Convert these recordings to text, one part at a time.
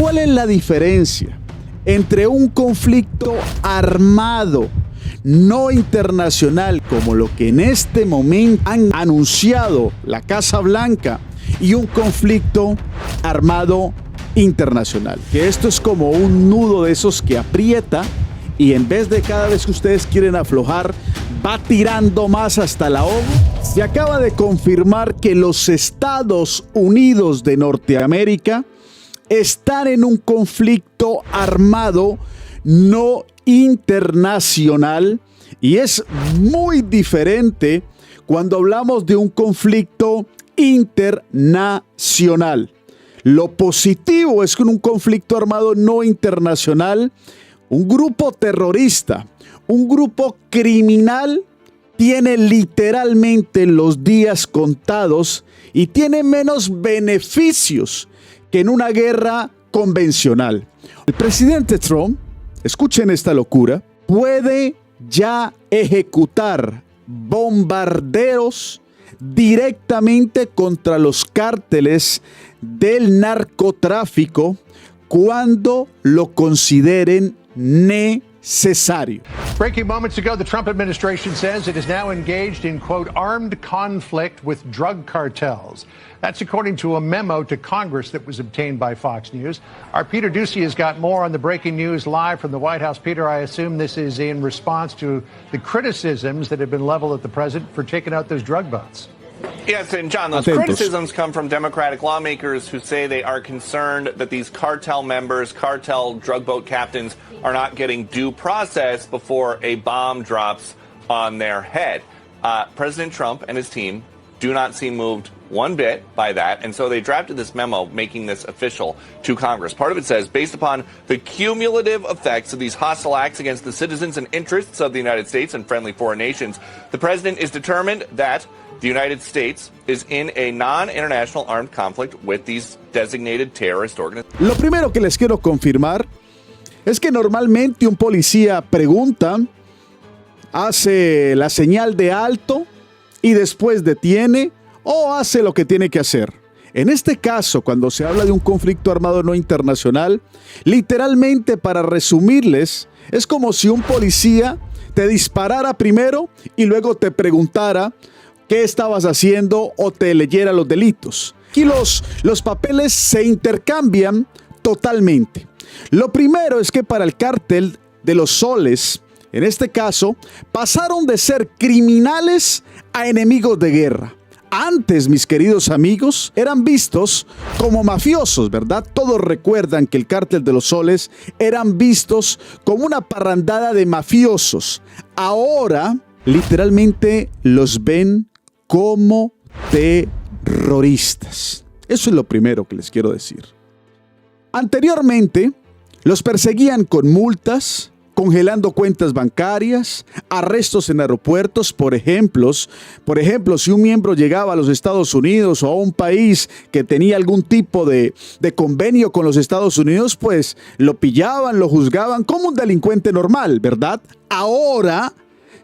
¿Cuál es la diferencia entre un conflicto armado no internacional, como lo que en este momento han anunciado la Casa Blanca, y un conflicto armado internacional? Que esto es como un nudo de esos que aprieta y en vez de cada vez que ustedes quieren aflojar, va tirando más hasta la hoja. Se acaba de confirmar que los Estados Unidos de Norteamérica están en un conflicto armado no internacional, y es muy diferente cuando hablamos de un conflicto internacional. Lo positivo es que en un conflicto armado no internacional, un grupo terrorista, un grupo criminal, tiene literalmente los días contados y tiene menos beneficios que en una guerra convencional. El presidente Trump, escuchen esta locura, puede ya ejecutar bombardeos directamente contra los cárteles del narcotráfico cuando lo consideren necesario. Breaking moments ago, the Trump administration says it is now engaged in, quote, armed conflict with drug cartels. That's according to a memo to Congress that was obtained by Fox News. Our Peter Ducey has got more on the breaking news live from the White House. Peter, I assume this is in response to the criticisms that have been leveled at the president for taking out those drug boats. Yes, and John, those criticisms come from Democratic lawmakers who say they are concerned that these cartel members, cartel drug boat captains, are not getting due process before a bomb drops on their head. President Trump and his team do not seem moved one bit by that, and so they drafted this memo making this official to Congress. Part of it says, based upon the cumulative effects of these hostile acts against the citizens and interests of the United States and friendly foreign nations, the president is determined that the United States is in a non-international armed conflict with these designated terrorist organizations. Lo primero que les quiero confirmar es que normalmente un policía pregunta, hace la señal de alto y después detiene o hace lo que tiene que hacer. En este caso, cuando se habla de un conflicto armado no internacional, literalmente, para resumirles, es como si un policía te disparara primero y luego te preguntara qué estabas haciendo o te leyera los delitos. Aquí los papeles se intercambian totalmente. Lo primero es que para el cártel de los Soles, en este caso, pasaron de ser criminales a enemigos de guerra. Antes, mis queridos amigos, eran vistos como mafiosos, ¿verdad? Todos recuerdan que el cártel de los Soles eran vistos como una parrandada de mafiosos. Ahora, literalmente, los ven como terroristas. Eso es lo primero que les quiero decir. Anteriormente, los perseguían con multas, congelando cuentas bancarias, arrestos en aeropuertos. Por ejemplo, si un miembro llegaba a los Estados Unidos o a un país que tenía algún tipo de convenio con los Estados Unidos, pues lo pillaban, lo juzgaban como un delincuente normal, ¿verdad? Ahora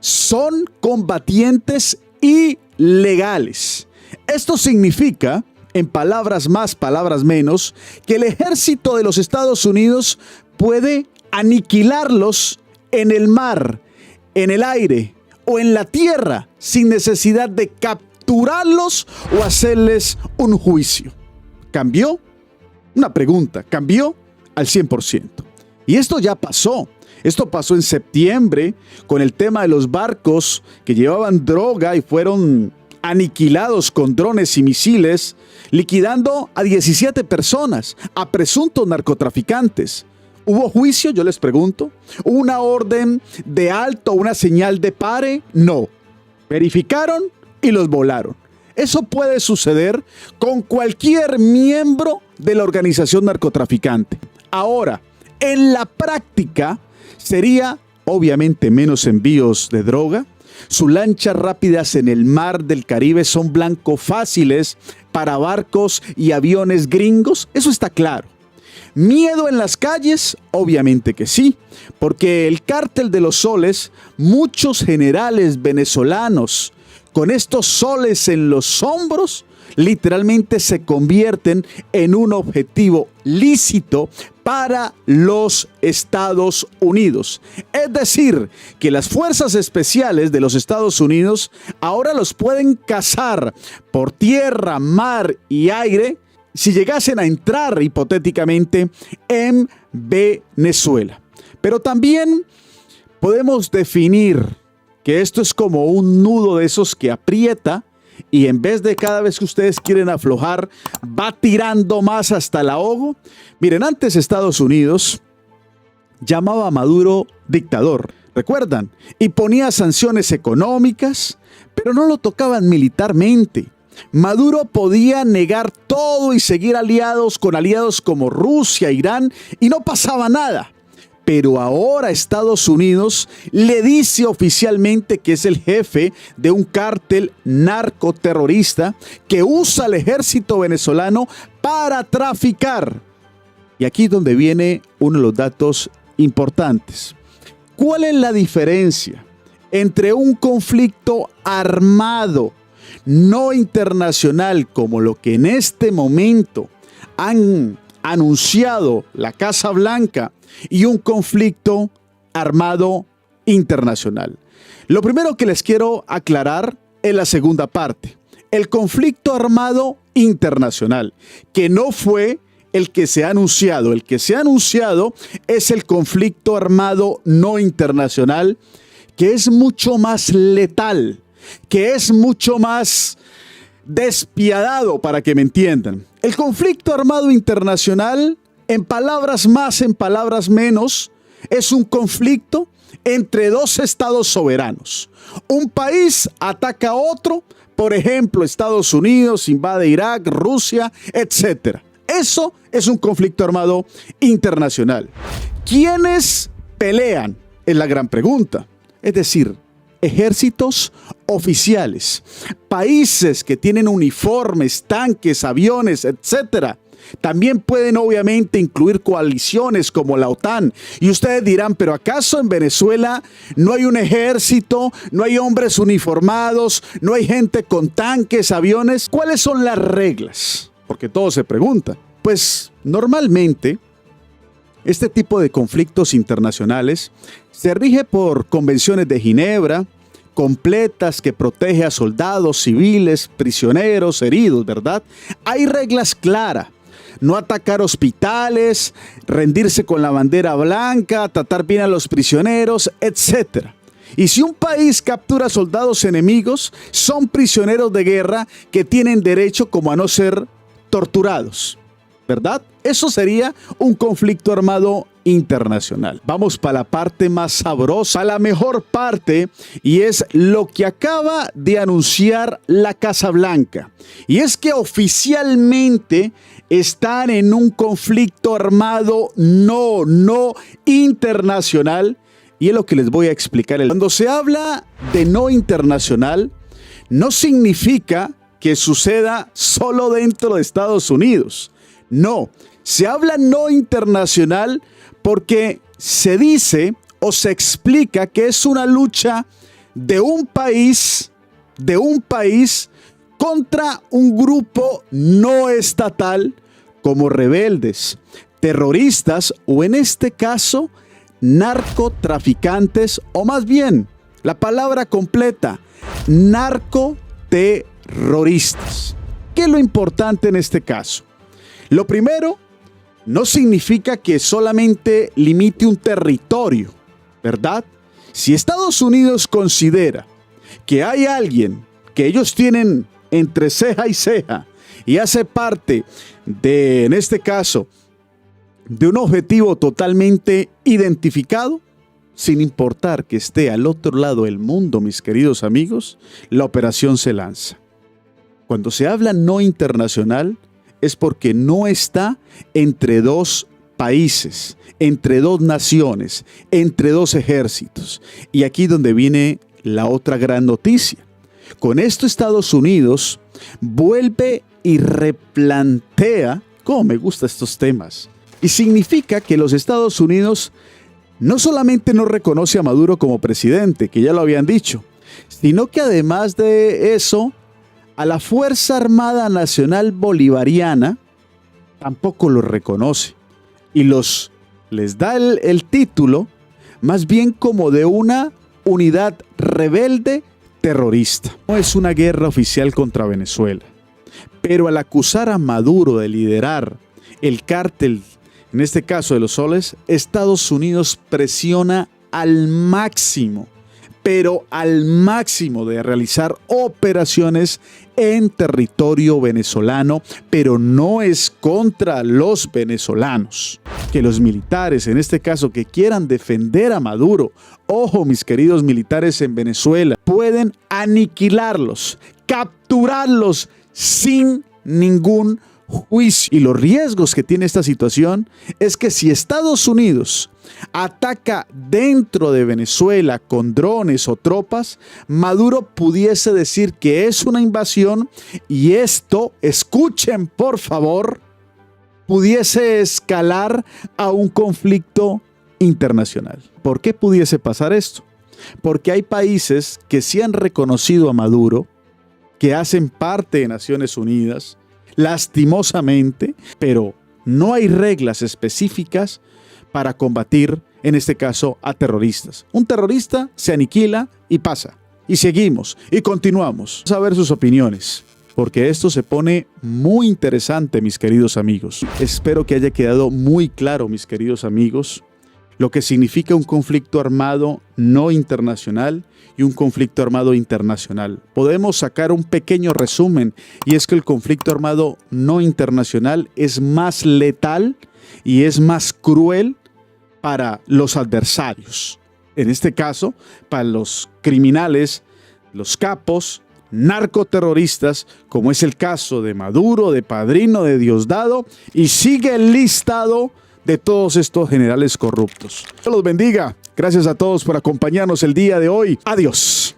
son combatientes ilegales. Esto significa, en palabras más, palabras menos, que el ejército de los Estados Unidos puede aniquilarlos en el mar, en el aire o en la tierra sin necesidad de capturarlos o hacerles un juicio. ¿Cambió? Una pregunta, ¿cambió? Al 100%. Y esto ya pasó. Esto pasó en septiembre con el tema de los barcos que llevaban droga y fueron aniquilados con drones y misiles, liquidando a 17 personas, a presuntos narcotraficantes. ¿Hubo juicio? Yo les pregunto. ¿Hubo una orden de alto, una señal de pare? No. Verificaron y los volaron. Eso puede suceder con cualquier miembro de la organización narcotraficante. Ahora, en la práctica, sería obviamente menos envíos de droga. Sus lanchas rápidas en el mar del Caribe son blanco fáciles para barcos y aviones gringos. Eso está claro. ¿Miedo en las calles? Obviamente que sí, porque el cártel de los Soles, muchos generales venezolanos con estos soles en los hombros, literalmente se convierten en un objetivo lícito para los Estados Unidos. Es decir, que las fuerzas especiales de los Estados Unidos ahora los pueden cazar por tierra, mar y aire si llegasen a entrar hipotéticamente en Venezuela. Pero también podemos definir que esto es como un nudo de esos que aprieta y en vez de cada vez que ustedes quieren aflojar, va tirando más hasta el ahogo. Miren, antes Estados Unidos llamaba a Maduro dictador, ¿recuerdan? Y ponía sanciones económicas, pero no lo tocaban militarmente. Maduro podía negar todo y seguir con aliados como Rusia, Irán, y no pasaba nada. Pero ahora Estados Unidos le dice oficialmente que es el jefe de un cártel narcoterrorista que usa al ejército venezolano para traficar. Y aquí es donde viene uno de los datos importantes. ¿Cuál es la diferencia entre un conflicto armado no internacional como lo que en este momento han anunciado la Casa Blanca y un conflicto armado internacional? Lo primero que les quiero aclarar es la segunda parte. El conflicto armado internacional, que no fue el que se ha anunciado. El que se ha anunciado es el conflicto armado no internacional, que es mucho más letal, que es mucho más despiadado, para que me entiendan. El conflicto armado internacional, en palabras más, en palabras menos, es un conflicto entre dos estados soberanos. Un país ataca a otro, por ejemplo, Estados Unidos invade Irak, Rusia, etc. Eso es un conflicto armado internacional. ¿Quiénes pelean? Es la gran pregunta. Es decir, ejércitos oficiales, países que tienen uniformes, tanques, aviones, etc. También pueden obviamente incluir coaliciones como la OTAN. Y ustedes dirán, ¿pero acaso en Venezuela no hay un ejército, no hay hombres uniformados, no hay gente con tanques, aviones? ¿Cuáles son las reglas? Porque todos se preguntan. Pues normalmente este tipo de conflictos internacionales se rige por convenciones de Ginebra, completas, que protege a soldados, civiles, prisioneros, heridos, ¿verdad? Hay reglas claras. No atacar hospitales, rendirse con la bandera blanca, tratar bien a los prisioneros, etc. Y si un país captura soldados enemigos, son prisioneros de guerra que tienen derecho como a no ser torturados, ¿verdad? Eso sería un conflicto armado internacional. Vamos para la parte más sabrosa, la mejor parte, y es lo que acaba de anunciar la Casa Blanca. Y es que oficialmente están en un conflicto armado no internacional, y es lo que les voy a explicar. Cuando se habla de no internacional, no significa que suceda solo dentro de Estados Unidos. No, se habla no internacional porque se dice o se explica que es una lucha de un país contra un grupo no estatal como rebeldes, terroristas o en este caso narcotraficantes, o más bien la palabra completa, narcoterroristas. ¿Qué es lo importante en este caso? Lo primero, no significa que solamente limite un territorio, ¿verdad? Si Estados Unidos considera que hay alguien que ellos tienen entre ceja y ceja y hace parte de, en este caso, de un objetivo totalmente identificado, sin importar que esté al otro lado del mundo, mis queridos amigos, la operación se lanza. Cuando se habla no internacional, es porque no está entre dos países, entre dos naciones, entre dos ejércitos. Y aquí donde viene la otra gran noticia. Con esto Estados Unidos vuelve y replantea, cómo me gustan estos temas, y significa que los Estados Unidos no solamente no reconoce a Maduro como presidente, que ya lo habían dicho, sino que además de eso, a la Fuerza Armada Nacional Bolivariana tampoco los reconoce y les da el título más bien como de una unidad rebelde terrorista. No es una guerra oficial contra Venezuela, pero al acusar a Maduro de liderar el cártel, en este caso de los soles, Estados Unidos presiona al máximo, pero al máximo, de realizar operaciones en territorio venezolano, pero no es contra los venezolanos. Que los militares, en este caso, que quieran defender a Maduro, ojo, mis queridos militares en Venezuela, pueden aniquilarlos, capturarlos sin ningún juicio. Y los riesgos que tiene esta situación es que si Estados Unidos ataca dentro de Venezuela con drones o tropas, Maduro pudiese decir que es una invasión y esto, escuchen por favor, pudiese escalar a un conflicto internacional. ¿Por qué pudiese pasar esto? Porque hay países que sí han reconocido a Maduro, que hacen parte de Naciones Unidas, lastimosamente, pero no hay reglas específicas para combatir, en este caso, a terroristas. Un terrorista se aniquila y pasa. Y seguimos y continuamos. Vamos a ver sus opiniones, porque esto se pone muy interesante, mis queridos amigos. Espero que haya quedado muy claro, mis queridos amigos, lo que significa un conflicto armado no internacional y un conflicto armado internacional. Podemos sacar un pequeño resumen, y es que el conflicto armado no internacional es más letal y es más cruel para los adversarios. En este caso, para los criminales, los capos, narcoterroristas, como es el caso de Maduro, de Padrino, de Diosdado, y sigue el listado de todos estos generales corruptos. Dios los bendiga. Gracias a todos por acompañarnos el día de hoy. Adiós.